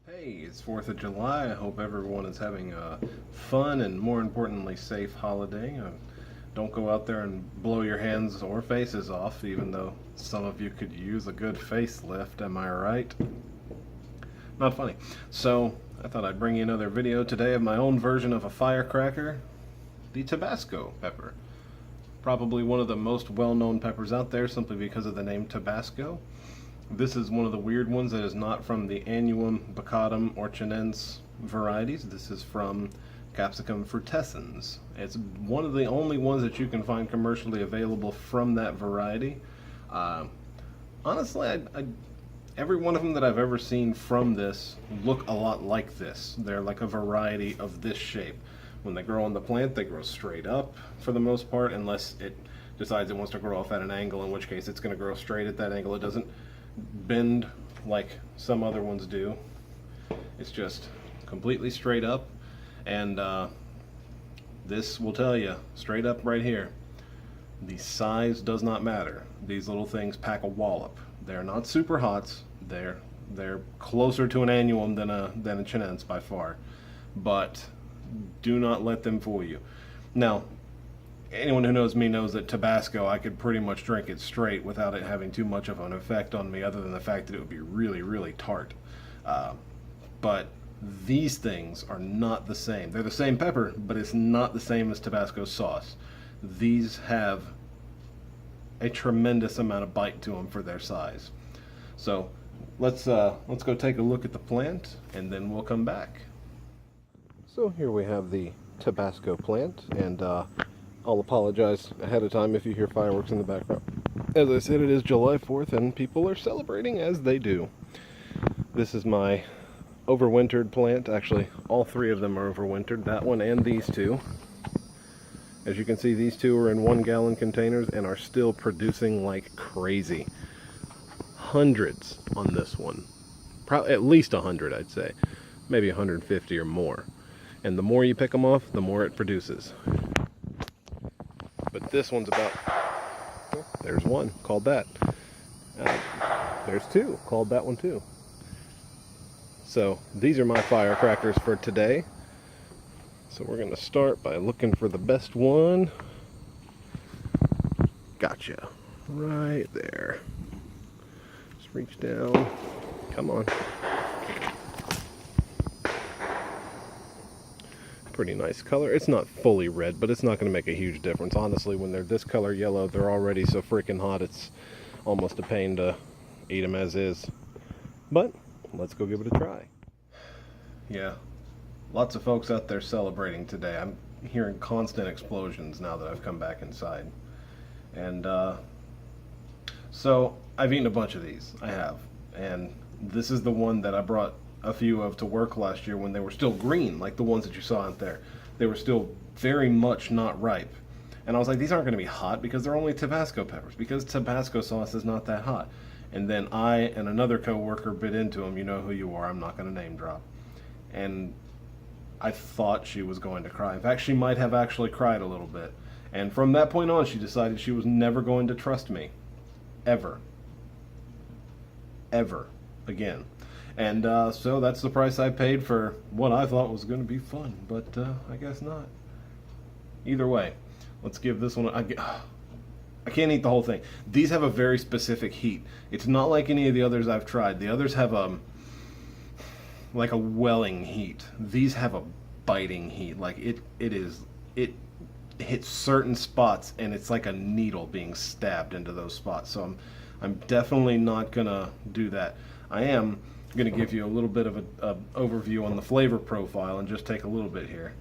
Hey, it's 4th of July. I hope everyone is having a fun and, more importantly, safe holiday. Don't go out there and blow your hands or faces off, even though some of you could use a good facelift, am I right? Not funny. So, I thought I'd bring you another video today of my own version of a firecracker, the Tabasco pepper. Probably one of the most well-known peppers out there simply because of the name Tabasco. This is one of the weird ones that is not from the Annuum, Bacatum, or Chinense varieties. This is from Capsicum frutescens. It's one of the only ones that you can find commercially available from that variety. Honestly, every one of them that I've ever seen from this look a lot like this. They're like a variety of this shape. When they grow on the plant, they grow straight up for the most part, unless it decides it wants to grow off at an angle, in which case it's going to grow straight at that angle. It doesn't bend like some other ones do. It's just completely straight up, and this will tell you straight up right here, the size does not matter. These little things pack a wallop. They're not super hots. They're closer to an annuum than a Chinense by far, but do not let them fool you. Now, anyone who knows me knows that Tabasco, I could pretty much drink it straight without it having too much of an effect on me, other than the fact that it would be really, really tart. But these things are not the same. They're the same pepper, but it's not the same as Tabasco sauce. These have a tremendous amount of bite to them for their size. So let's go take a look at the plant, and then we'll come back. So here we have the Tabasco plant, and I'll apologize ahead of time if you hear fireworks in the background. As I said, it is July 4th and people are celebrating as they do. This is my overwintered plant. Actually, all three of them are overwintered, that one and these two. As you can see, these two are in 1-gallon containers and are still producing like crazy. Hundreds on this one. Probably at least 100, I'd say. Maybe 150 or more. And the more you pick them off, the more it produces. But this one's about, there's one, called that. There's two, called that one too. So these are my firecrackers for today. So we're gonna start by looking for the best one. Gotcha, right there. Just reach down, come on. Pretty nice color. It's not fully red, but it's not going to make a huge difference. Honestly, when they're this color yellow, they're already so freaking hot, it's almost a pain to eat them as is. But let's go give it a try. Yeah, lots of folks out there celebrating today. I'm hearing constant explosions now that I've come back inside. And so I've eaten a bunch of these. I have. And this is the one that I brought a few of to work last year when they were still green, like the ones that you saw out there. They were still very much not ripe. And I was like, these aren't going to be hot because they're only Tabasco peppers, because Tabasco sauce is not that hot. And then I and another coworker bit into them. You know who you are, I'm not going to name drop. And I thought she was going to cry. In fact, she might have actually cried a little bit. And from that point on, she decided she was never going to trust me. Ever. Ever. Again. And so that's the price I paid for what I thought was going to be fun, but I guess not. Either way, let's give this one, I can't eat the whole thing. These have a very specific heat. It's not like any of the others I've tried. The others have like a welling heat. These have a biting heat. Like it hits certain spots and it's like a needle being stabbed into those spots. So I'm definitely not gonna do that. I am going to give you a little bit of an overview on the flavor profile and just take a little bit here.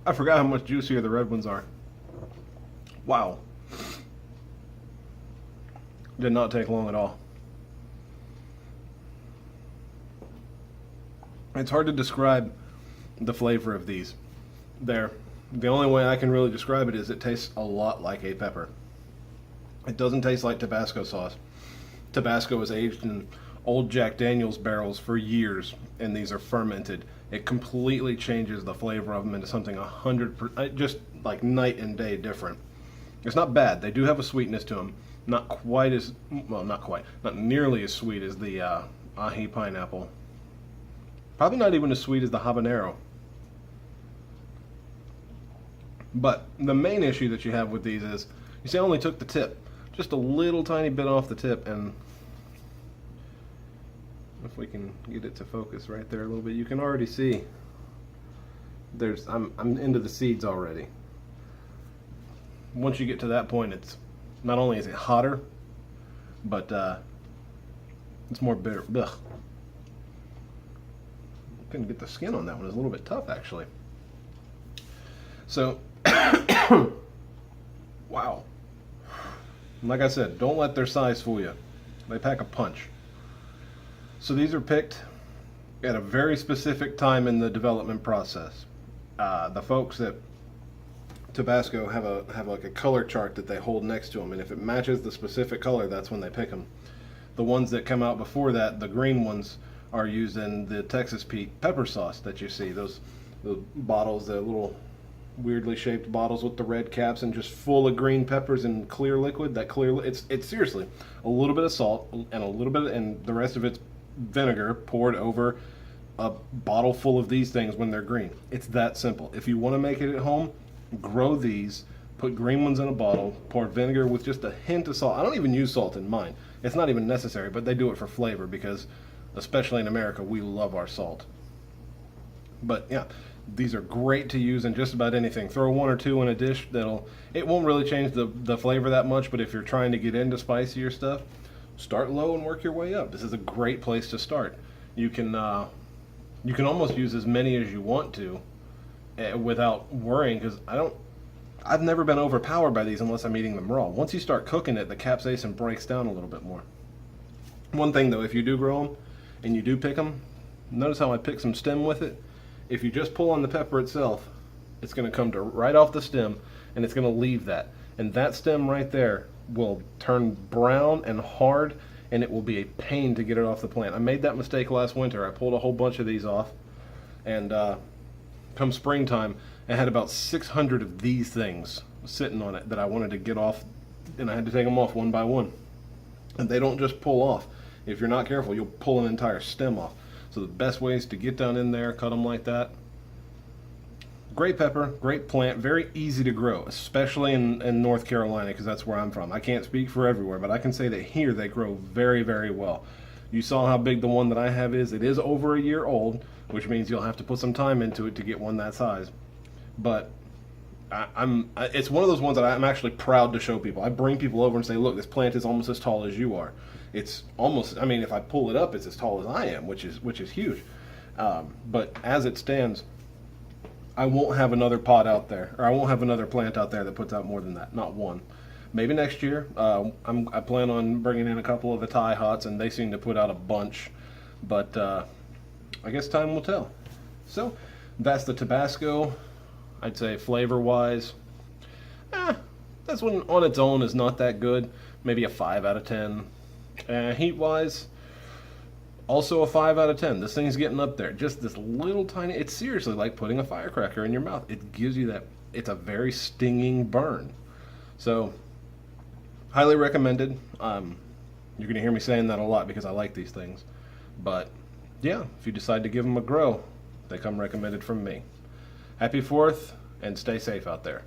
I forgot how much juicier the red ones are. Wow. Did not take long at all. It's hard to describe the flavor of these. The only way I can really describe it is it tastes a lot like a pepper. It doesn't taste like Tabasco sauce. Tabasco is aged in old Jack Daniels barrels for years, and these are fermented. It completely changes the flavor of them into something 100%, just like night and day different. It's not bad. They do have a sweetness to them. Not quite as, well, not quite, not nearly as sweet as the ají pineapple. Probably not even as sweet as the habanero. But the main issue that you have with these is, you see I only took the tip. Just a little tiny bit off the tip, and if we can get it to focus right there a little bit, you can already see there's, I'm into the seeds already. Once you get to that point, it's not only is it hotter, but it's more bitter. Ugh. Couldn't get the skin on that one. It's a little bit tough, actually. So, wow. Like I said, don't let their size fool you. They pack a punch. So these are picked at a very specific time in the development process. The folks at Tabasco have like a color chart that they hold next to them, and if it matches the specific color, that's when they pick them. The ones that come out before that, the green ones, are used in the Texas Pete pepper sauce that you see. Those bottles, the little weirdly shaped bottles with the red caps and just full of green peppers and clear liquid. That clear, it's seriously a little bit of salt and a little bit, and the rest of it's vinegar poured over a bottle full of these things when they're green. It's that simple. If you want to make it at home, grow these, put green ones in a bottle, pour vinegar with just a hint of salt. I don't even use salt in mine. It's not even necessary, but they do it for flavor because, especially in America, we love our salt. But yeah, these are great to use in just about anything. Throw one or two in a dish. It won't really change the flavor that much, but if you're trying to get into spicier stuff, start low and work your way up. This is a great place to start. You can almost use as many as you want to without worrying, because I've never been overpowered by these unless I'm eating them raw. Once you start cooking it, the capsaicin breaks down a little bit more. One thing though, if you do grow them and you do pick them, notice how I pick some stem with it. If you just pull on the pepper itself, it's going to come to right off the stem, and it's going to leave that. And that stem right there will turn brown and hard, and it will be a pain to get it off the plant. I made that mistake last winter. I pulled a whole bunch of these off, and come springtime, I had about 600 of these things sitting on it that I wanted to get off, and I had to take them off one by one. And they don't just pull off. If you're not careful, you'll pull an entire stem off. So the best way is to get down in there, cut them like that. Great pepper, great plant, very easy to grow, especially in North Carolina, because that's where I'm from. I can't speak for everywhere, but I can say that here they grow very, very well. You saw how big the one that I have is. It is over a year old, which means you'll have to put some time into it to get one that size. But it's one of those ones that I'm actually proud to show people. I bring people over and say, look, this plant is almost as tall as you are. It's almost, I mean, if I pull it up, it's as tall as I am, which is huge. But as it stands, I won't have another pot out there, or I won't have another plant out there that puts out more than that, not one. Maybe next year. I plan on bringing in a couple of the Thai hots, and they seem to put out a bunch, but I guess time will tell. So that's the Tabasco. I'd say flavor-wise, this one on its own is not that good. Maybe a 5 out of 10. Heat-wise, also a 5 out of 10. This thing's getting up there. Just this little tiny, it's seriously like putting a firecracker in your mouth. It gives you that, it's a very stinging burn. So, highly recommended. You're going to hear me saying that a lot because I like these things. But, yeah, if you decide to give them a grow, they come recommended from me. Happy 4th, and stay safe out there.